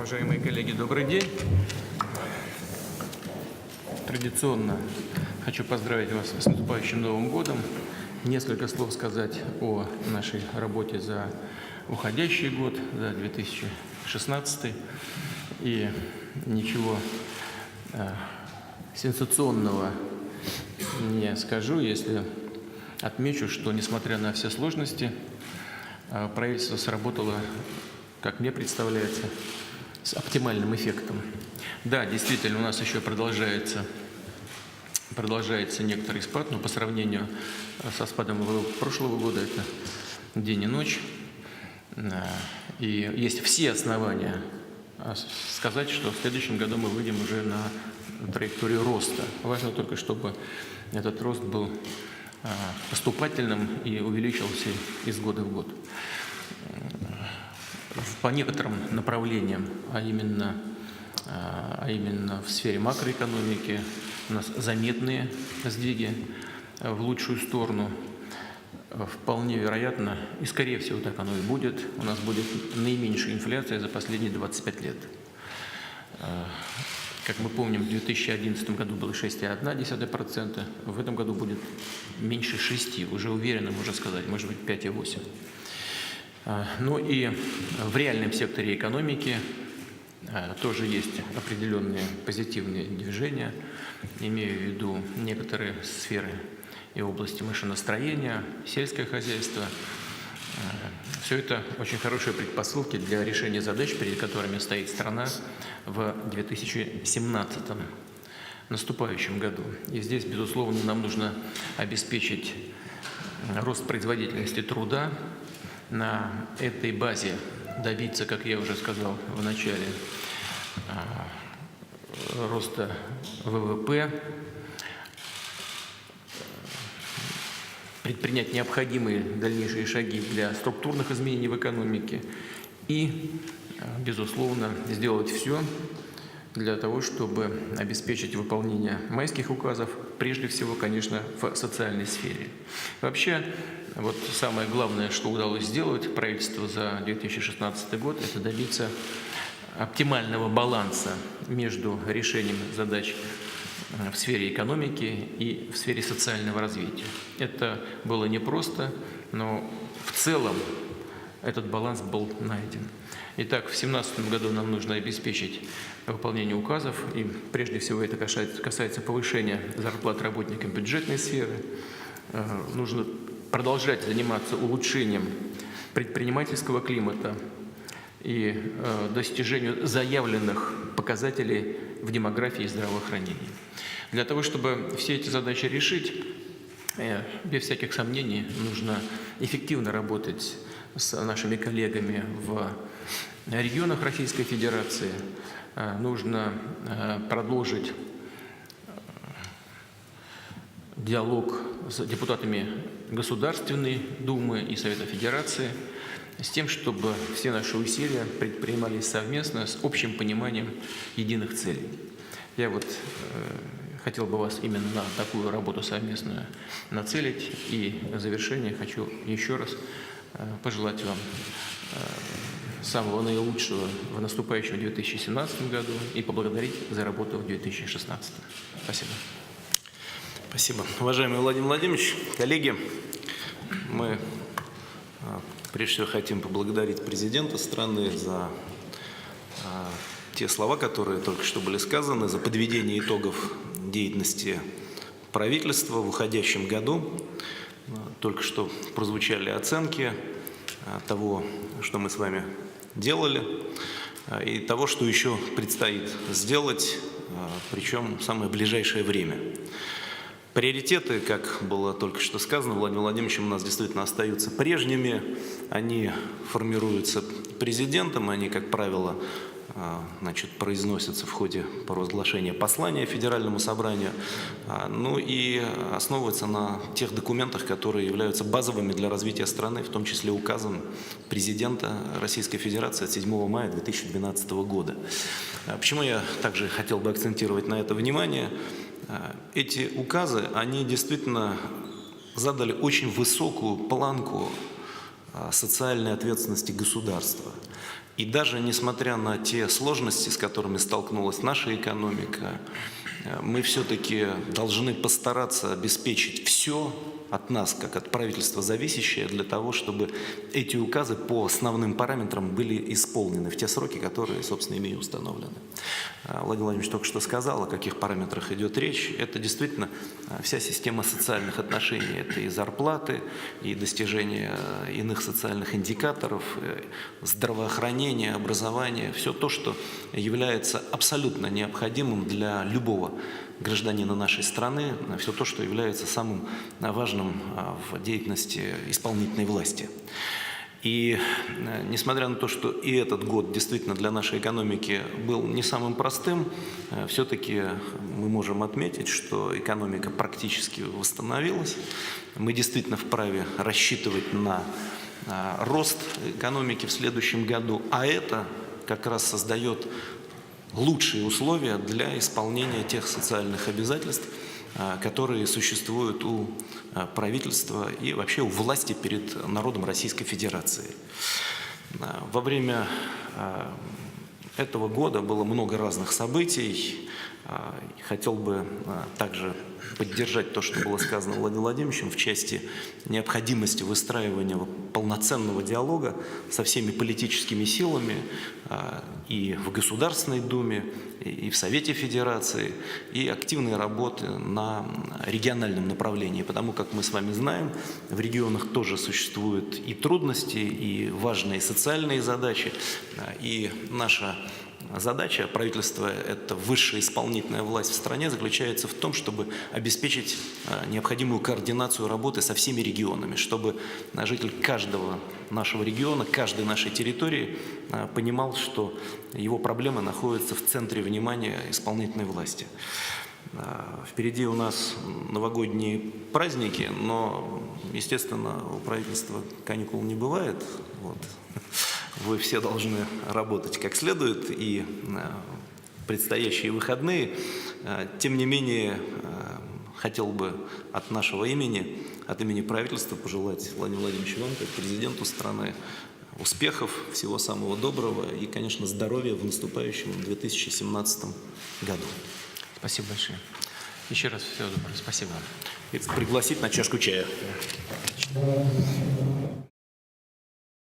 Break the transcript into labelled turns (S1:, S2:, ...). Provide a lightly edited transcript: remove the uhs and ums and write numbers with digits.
S1: Уважаемые коллеги, добрый день. Традиционно хочу поздравить вас с наступающим Новым годом. Несколько слов сказать о нашей работе за уходящий год, за 2016. И ничего сенсационного не скажу, если отмечу, что, несмотря на все сложности, правительство сработало, как мне представляется, с оптимальным эффектом. Да, действительно, у нас еще продолжается некоторый спад, но по сравнению со спадом прошлого года это день и ночь. И есть все основания сказать, что в следующем году мы выйдем уже на траекторию роста. Важно только, чтобы этот рост был поступательным и увеличивался из года в год. По некоторым направлениям, а именно в сфере макроэкономики, у нас заметные сдвиги в лучшую сторону. Вполне вероятно, и скорее всего так оно и будет, у нас будет наименьшая инфляция за последние 25 лет. Как мы помним, в 2011 году было 6,1%, в этом году будет меньше 6%, уже уверенно можно сказать, может быть 5,8%. Ну и в реальном секторе экономики тоже есть определенные позитивные движения, имею в виду некоторые сферы и области машиностроения, сельское хозяйство. Все это очень хорошие предпосылки для решения задач, перед которыми стоит страна в 2017 наступающем году. И здесь, безусловно, нам нужно обеспечить рост производительности труда, на этой базе добиться, как я уже сказал в начале, роста ВВП, предпринять необходимые дальнейшие шаги для структурных изменений в экономике и, безусловно, сделать все для того, чтобы обеспечить выполнение майских указов, прежде всего, конечно, в социальной сфере. Вообще, вот самое главное, что удалось сделать правительству за 2016 год, это добиться оптимального баланса между решением задач в сфере экономики и в сфере социального развития. Это было непросто, но в целом этот баланс был найден. Итак, в 2017 году нам нужно обеспечить выполнение указов, и прежде всего это касается повышения зарплат работникам бюджетной сферы. Нужно продолжать заниматься улучшением предпринимательского климата и достижению заявленных показателей в демографии и здравоохранении. Для того, чтобы все эти задачи решить, без всяких сомнений, нужно эффективно работать с нашими коллегами в регионах Российской Федерации. Нужно продолжить диалог с депутатами Государственной Думы и Совета Федерации с тем, чтобы все наши усилия предпринимались совместно с общим пониманием единых целей. Я хотел бы вас именно на такую работу совместную нацелить. И в завершение хочу еще раз пожелать вам самого наилучшего в наступающем 2017 году и поблагодарить за работу в 2016. Спасибо.
S2: Спасибо. Уважаемый Владимир Владимирович, коллеги, мы прежде всего хотим поблагодарить президента страны за те слова, которые только что были сказаны, за подведение итогов деятельности правительства в уходящем году. Только что прозвучали оценки того, что мы с вами делали, и того, что еще предстоит сделать, причем в самое ближайшее время. Приоритеты, как было только что сказано Владимиром Владимировичем, у нас действительно остаются прежними. Они формируются президентом, они, как правило, произносятся в ходе провозглашения послания Федеральному собранию, ну и основываются на тех документах, которые являются базовыми для развития страны, в том числе указом президента Российской Федерации от 7 мая 2012 года. Почему я также хотел бы акцентировать на это внимание? Эти указы, они действительно задали очень высокую планку социальной ответственности государства. И даже несмотря на те сложности, с которыми столкнулась наша экономика, мы все-таки должны постараться обеспечить все от нас, как от правительства, зависящее, для того, чтобы эти указы по основным параметрам были исполнены в те сроки, которые, собственно, ими и установлены. Владимир Владимирович только что сказал, о каких параметрах идет речь. Это действительно вся система социальных отношений. Это и зарплаты, и достижение иных социальных индикаторов, здравоохранение, образование. Все то, что является абсолютно необходимым для любого гражданина нашей страны, все то, что является самым важным в деятельности исполнительной власти. И несмотря на то, что и этот год действительно для нашей экономики был не самым простым, все-таки мы можем отметить, что экономика практически восстановилась. Мы действительно вправе рассчитывать на рост экономики в следующем году, а это как раз создает лучшие условия для исполнения тех социальных обязательств, которые существуют у правительства и вообще у власти перед народом Российской Федерации. Во время этого года было много разных событий. Хотел бы также поддержать то, что было сказано Владимиром Владимировичем в части необходимости выстраивания полноценного диалога со всеми политическими силами и в Государственной Думе, и в Совете Федерации, и активной работы на региональном направлении. Потому как мы с вами знаем, в регионах тоже существуют и трудности, и важные социальные задачи, и наша задача правительства, это высшая исполнительная власть в стране, заключается в том, чтобы обеспечить необходимую координацию работы со всеми регионами, чтобы житель каждого нашего региона, каждой нашей территории понимал, что его проблемы находятся в центре внимания исполнительной власти. Впереди у нас новогодние праздники, но, естественно, у правительства каникул не бывает. Вот. Вы все должны работать как следует, и предстоящие выходные. Тем не менее, хотел бы от нашего имени, от имени правительства пожелать Владимиру Владимировичу вам, как президенту страны, успехов, всего самого доброго и, конечно, здоровья в наступающем 2017 году.
S1: Спасибо большое. Еще раз всего доброго. Спасибо.
S2: И пригласить на чашку чая.